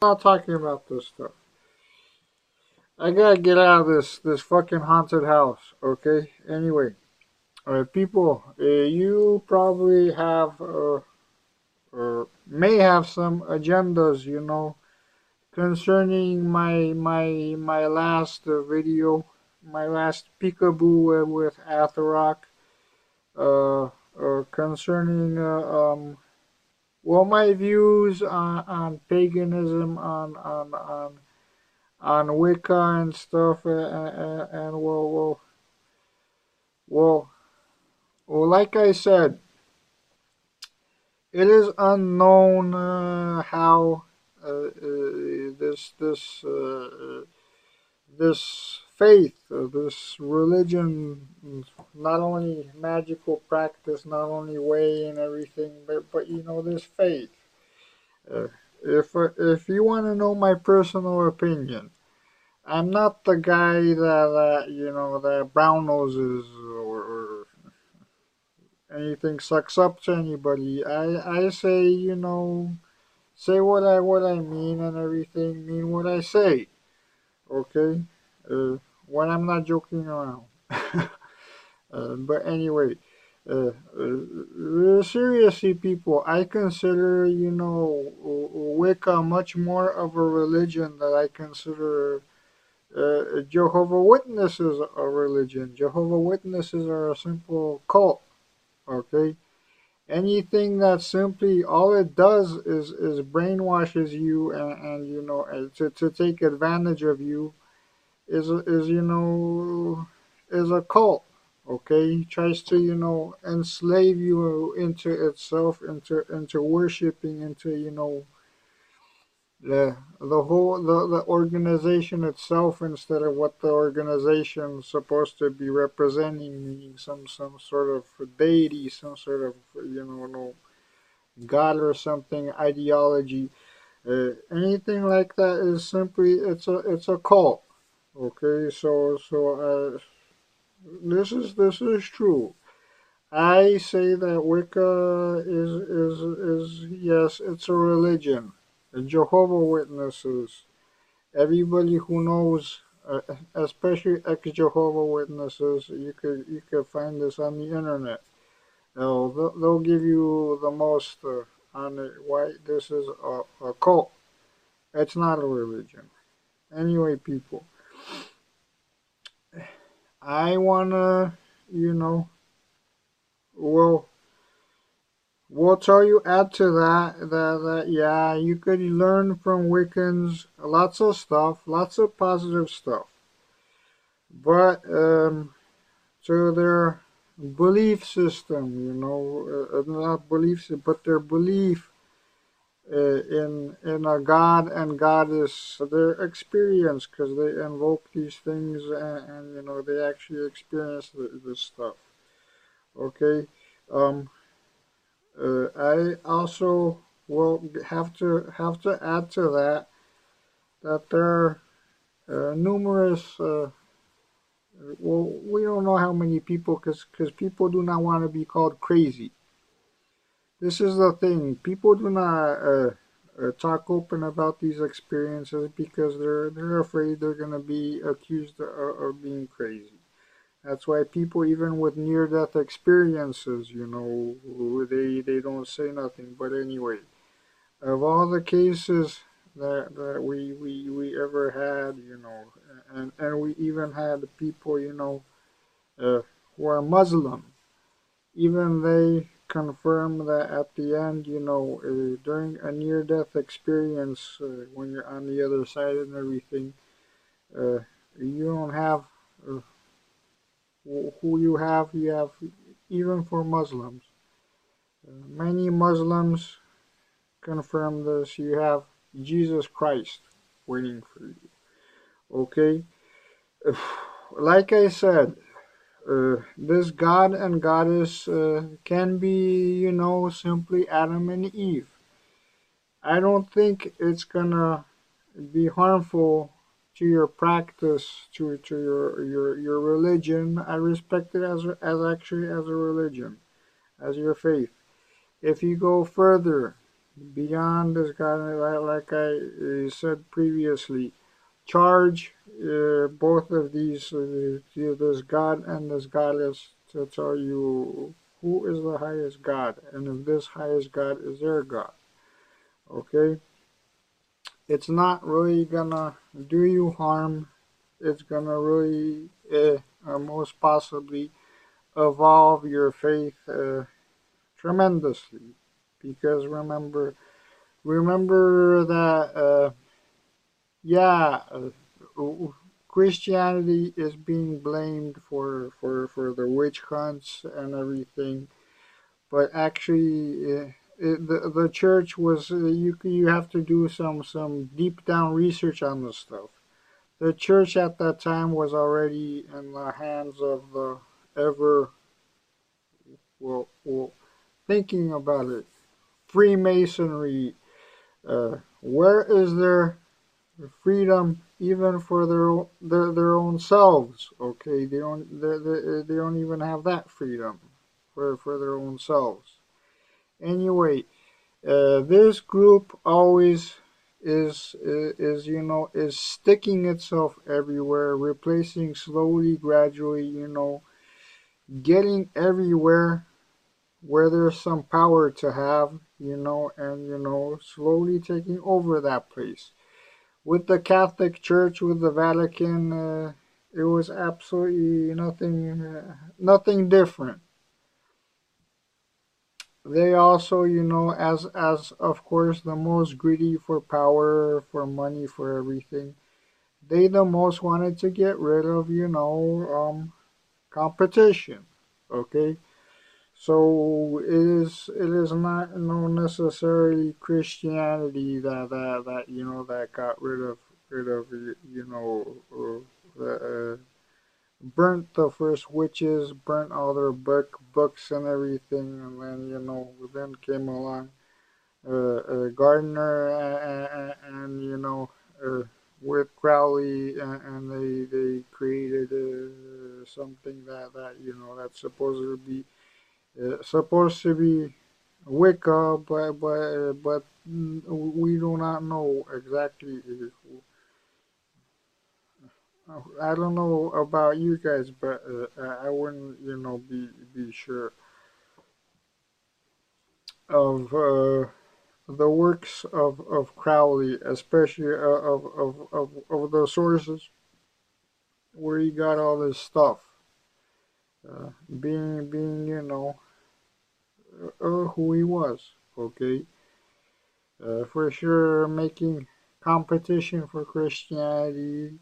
I'm not talking about this stuff. I gotta get out of this fucking haunted house. Okay. Anyway, people, you probably have or may have some agendas, concerning my last video, my last peekaboo with Atherock, concerning well, my views on paganism, on Wicca and stuff, and well, well, like I said, it is unknown how this faith, this religion, not only magical practice, not only way and everything, but this faith. Uh, if you want to know my personal opinion, I'm not the guy that brown noses or anything sucks up to anybody. I say say what I mean and everything, mean what I say. Okay, when I'm not joking around. But anyway, seriously, people, I consider Wicca much more of a religion than I consider Jehovah Witnesses a religion. Jehovah Witnesses are a simple cult. Okay, anything that simply all it does is brainwashes you and to take advantage of you is a cult. Okay, he tries to enslave you into itself, into worshiping, into the organization itself instead of what the organization is supposed to be representing, meaning some sort of deity, some sort of no god or something, ideology. Anything like that is simply it's a cult. Okay, so this is true. I say that Wicca is yes, it's a religion. Jehovah Witnesses. Everybody who knows, especially ex-Jehovah Witnesses, you could find this on the internet. They'll give you the most on it. Why this is a cult. It's not a religion. Anyway, people, I wanna, you know, well, we'll tell you add to that yeah, you could learn from Wiccans lots of stuff, lots of positive stuff, but to their belief system, not beliefs, but their belief in a god and goddess, their experience, because they invoke these things and they actually experience this stuff. Okay. Um, I also will have to add to that there are numerous. Well, we don't know how many people, because people do not want to be called crazy. This is the thing. People do not talk open about these experiences because they're afraid they're gonna be accused of being crazy. That's why people, even with near-death experiences, they don't say nothing. But anyway, of all the cases that we ever had, and we even had people, who are Muslim, even they confirm that at the end, during a near-death experience, when you're on the other side and everything, uh, you don't have uh, who you have even for Muslims. Many Muslims confirm this. You have Jesus Christ waiting for you. Okay? Like I said, this God and Goddess can be, simply Adam and Eve. I don't think it's gonna be harmful to your practice, to your religion. I respect it as actually as a religion, as your faith. If you go further, beyond this God, like I said previously, charge both of these, this God and this goddess, to tell you who is the highest God, and if this highest God is their God. Okay, it's not really gonna do you harm. It's gonna really, most possibly, evolve your faith tremendously, because remember that yeah, Christianity is being blamed for the witch hunts and everything, but actually, the church was, you have to do some deep down research on this stuff. The church at that time was already in the hands of the ever, well, thinking about it, Freemasonry. Where is their freedom even for their own selves? Okay, they don't even have that freedom for their own selves. Anyway, this group always is is sticking itself everywhere, replacing slowly, gradually, getting everywhere where there's some power to have, and slowly taking over that place. With the Catholic Church, with the Vatican, it was absolutely nothing different. They also, as of course the most greedy for power, for money, for everything, they the most wanted to get rid of, competition. Okay, so it is not necessarily Christianity that got rid of burnt the first witches, burnt all their books and everything, and then then came along Gardner and with Crowley, and they created something that's supposed to be Wicca, but we do not know exactly. I don't know about you guys, but I wouldn't be sure of the works of Crowley, especially of the sources where he got all this stuff. Being who he was. Okay, for sure, making competition for Christianity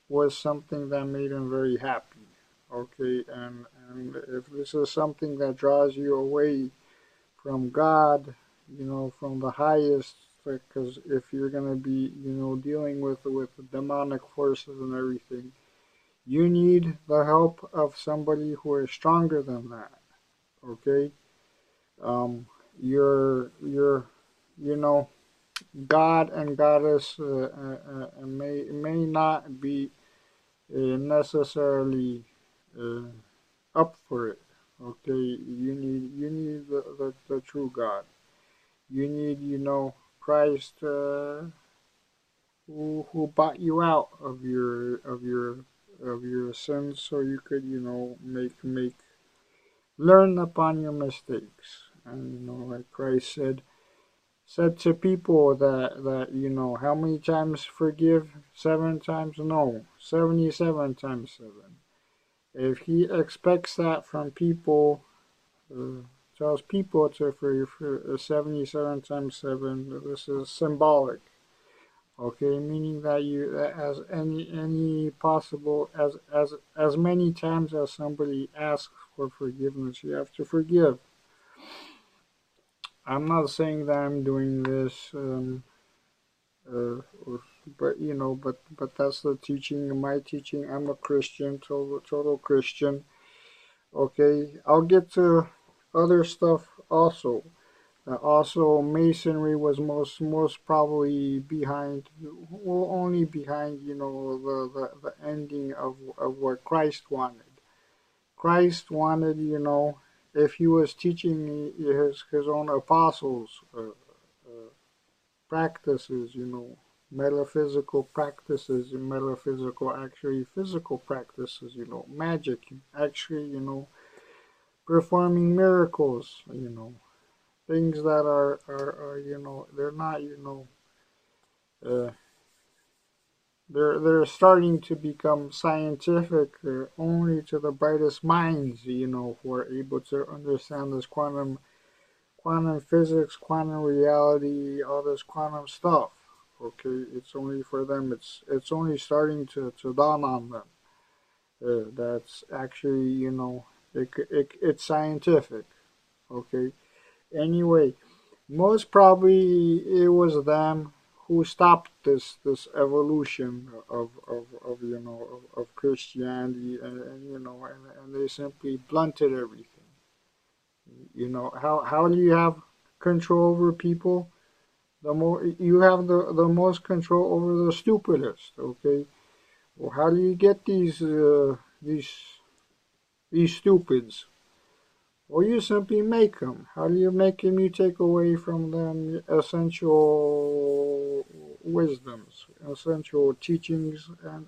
was something that made him very happy. Okay, and if this is something that draws you away from God, from the highest, because if you're gonna be, dealing with demonic forces and everything, you need the help of somebody who is stronger than that. Okay, um, your, you know, God and Goddess may not be necessarily uh, up for it. Okay, you need the true God. You need, Christ, who bought you out of your sins, so you could, make learn upon your mistakes. And like Christ said to people that how many times forgive? 7 times? No, 77 times 7. If he expects that from people, uh, tells people to forgive 77 times 7, this is symbolic. Okay, meaning that as any possible, as many times as somebody asks for forgiveness, you have to forgive. I'm not saying that I'm doing this, uh, but that's the teaching. My teaching. I'm a Christian, total Christian. Okay, I'll get to other stuff also. Also, Masonry was most probably behind, well, only behind, the ending of what Christ wanted. Christ wanted, if he was teaching his own apostles, practices, metaphysical practices, and metaphysical, actually physical practices, magic, actually, performing miracles, things that are they're not, uh, they're starting to become scientific only to the brightest minds, who are able to understand this quantum physics, quantum reality, all this quantum stuff. Okay, it's only for them. It's only starting to dawn on them. That's actually, it's scientific. Okay. Anyway, most probably it was them who stopped this evolution of Christianity, and they simply blunted everything. How do you have control over people? The more you have the most control over the stupidest. Okay. Well, how do you get these stupids? Well, you simply make them. How do you make them? You take away from them essential wisdoms, essential teachings, and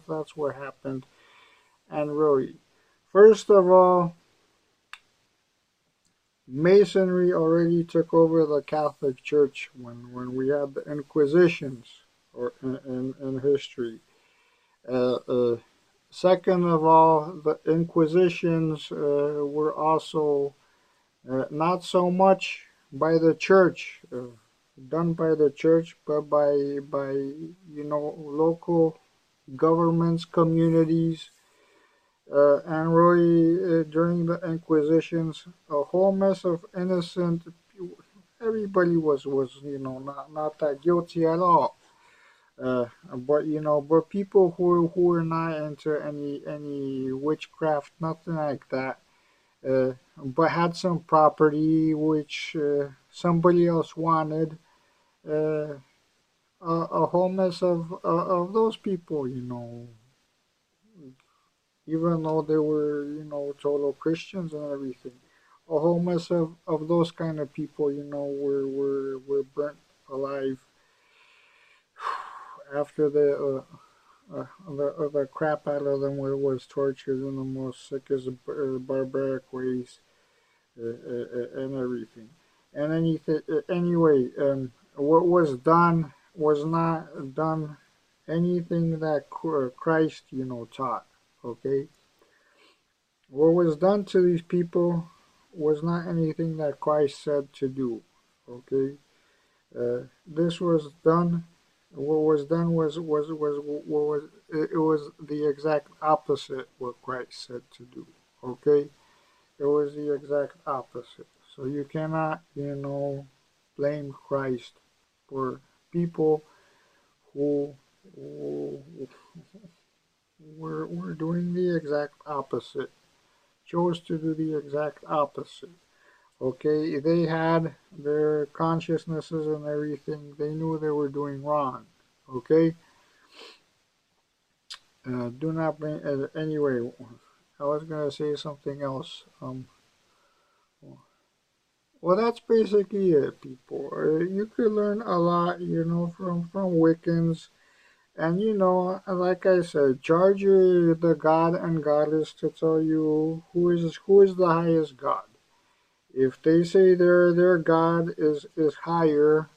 that's what happened. And really, first of all, Masonry already took over the Catholic Church when we had the Inquisitions or in history. Uh, uh, Second of all, the Inquisitions were also not so much by the church, done by the church, but by local governments, communities, and really during the Inquisitions, a whole mess of innocent. Everybody was not that guilty at all. But people who were not into any witchcraft, nothing like that, but had some property which somebody else wanted. Uh, a whole mess of those people, even though they were, total Christians and everything. A whole mess of those kind of people, were burnt alive after the crap out of them was tortured in the most sickest barbaric ways. And everything. And anyway, what was done was not done anything that Christ, taught. Okay, what was done to these people was not anything that Christ said to do. Okay, this was done. What was done was it was the exact opposite what Christ said to do. Okay. It was the exact opposite. So you cannot, blame Christ for people who, who were doing the exact opposite, chose to do the exact opposite. Okay, they had their consciousnesses and everything. They knew they were doing wrong. Okay, do not blame. Anyway, I was gonna say something else. Well, that's basically it, people. You could learn a lot, from Wiccans, and like I said, charge the god and goddess to tell you who is the highest god. If they say their god is higher,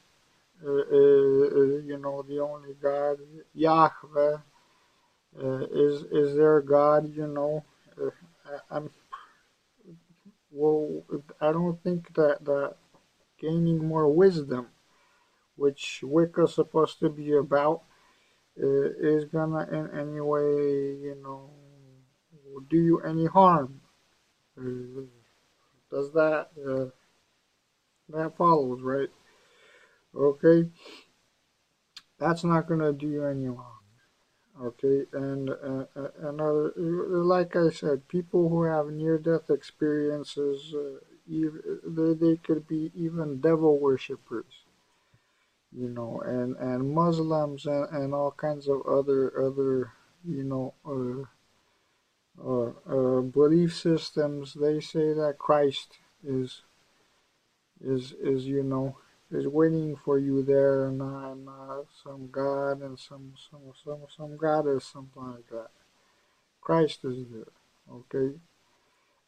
the only god, Yahweh, is their god. I'm well. I don't think that gaining more wisdom, which Wicca's supposed to be about, is gonna in any way, do you any harm. Uh, does that follows, right? Okay, that's not gonna do you any harm. Okay, and another, like I said, people who have near-death experiences, they could be even devil worshippers. And Muslims and all kinds of other belief systems. They say that Christ is is waiting for you there, and not some god and some goddess, something like that. Christ is there. Okay.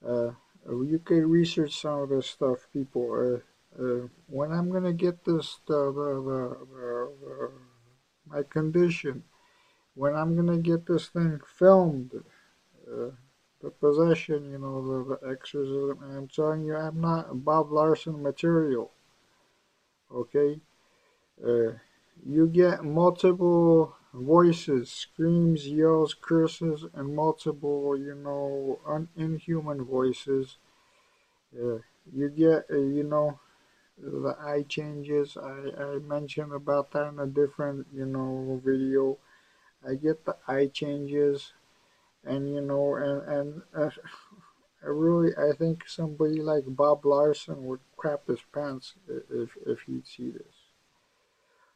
Uh, you could research some of this stuff, people. When I'm gonna get this my condition, when I'm gonna get this thing filmed, uh, the possession, the exorcism. And I'm telling you, I'm not Bob Larson material. Okay, uh, you get multiple voices, screams, yells, curses, and multiple, inhuman voices. Uh, you get, the eye changes. I mentioned about that in a different, video. I get the eye changes, and I think somebody like Bob Larson would crap his pants if he'd see this.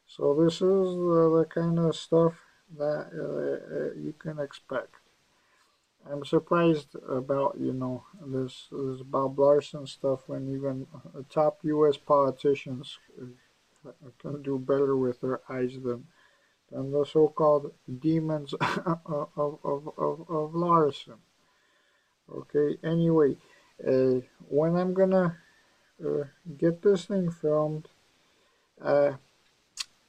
So this is the kind of stuff that you can expect. I'm surprised about this Bob Larson stuff when even top U.S. politicians can do better with their eyes than the so-called demons of Larson. Okay. Anyway, uh, when I'm gonna uh, get this thing filmed, uh,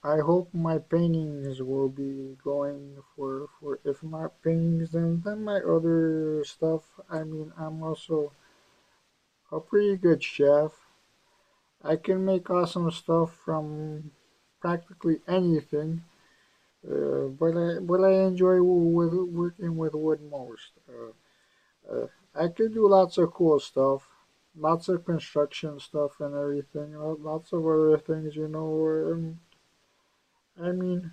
I hope my paintings will be going for if not paintings, then my other stuff. I mean, I'm also a pretty good chef. I can make awesome stuff from practically anything. But I enjoy working with wood most. I could do lots of cool stuff, lots of construction stuff and everything, lots of other things, I mean,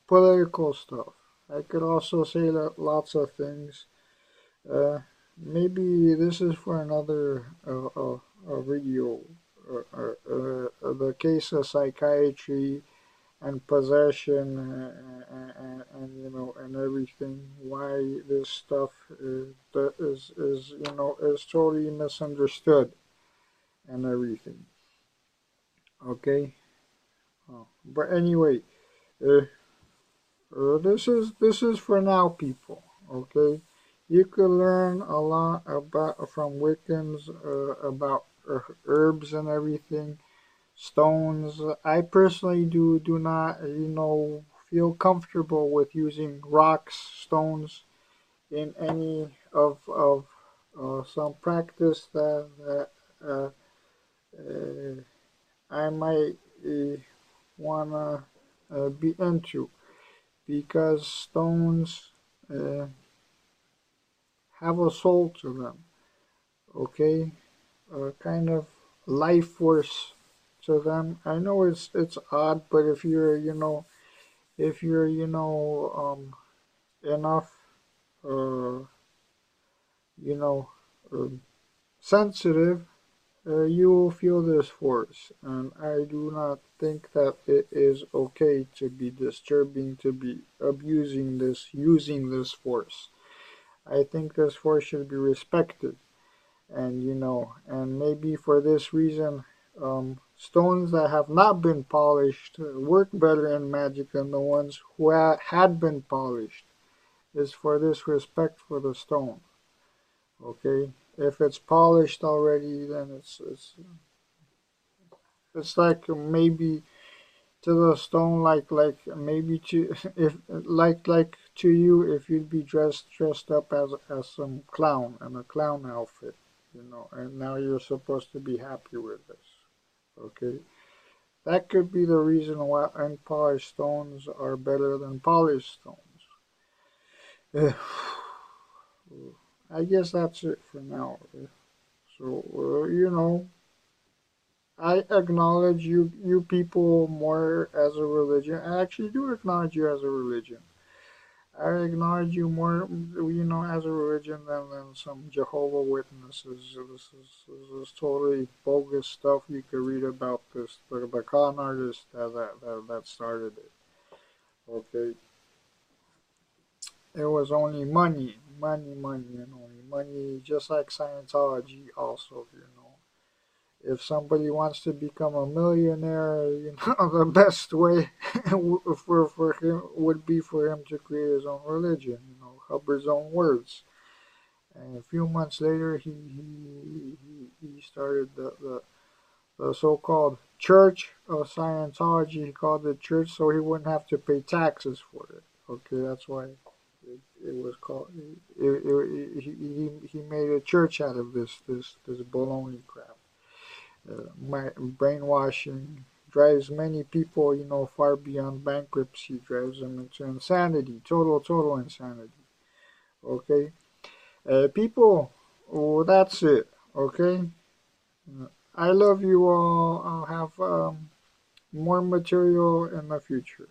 political stuff. I could also say that lots of things. Uh, Maybe this is for another video. The case of psychiatry and possession and everything. Why this stuff is totally misunderstood and everything. Okay. But anyway, uh, this is for now, people. Okay, you could learn a lot about from Wiccans about herbs and everything, stones. I personally do not feel comfortable with using rocks, stones in any of some practice that uh, uh, I might wanna be into, because stones uh, have a soul to them, okay? A kind of life force to them. I know it's odd, but if you're enough, uh, you know, um sensitive, you will feel this force. And I do not think that it is okay to be disturbing, to be abusing this, using this force. I think this force should be respected. And maybe for this reason, stones that have not been polished work better in magic than the ones who had been polished. Is for this respect for the stone. Okay, if it's polished already, then it's like maybe to the stone, like maybe to if like to you, if you'd be dressed up as some clown in a clown outfit, and now you're supposed to be happy with this. Okay, that could be the reason why unpolished stones are better than polished stones. I guess that's it for now. So I acknowledge you people more as a religion. I actually do acknowledge you as a religion. I acknowledge you more, as a religion than some Jehovah Witnesses. This is totally bogus stuff. You could read about this, the con artist that started it. Okay, it was only money, money, money, and only money. Just like Scientology, also. If somebody wants to become a millionaire, the best way for him would be for him to create his own religion, Hubbard's own words. And a few months later, he started the so-called Church of Scientology. He called it church so he wouldn't have to pay taxes for it. Okay, that's why it was called. He made a church out of this baloney crap. My brainwashing drives many people, far beyond bankruptcy. Drives them into insanity, total insanity. Okay, people. Oh, that's it. Okay. I love you all. I'll have more material in the future.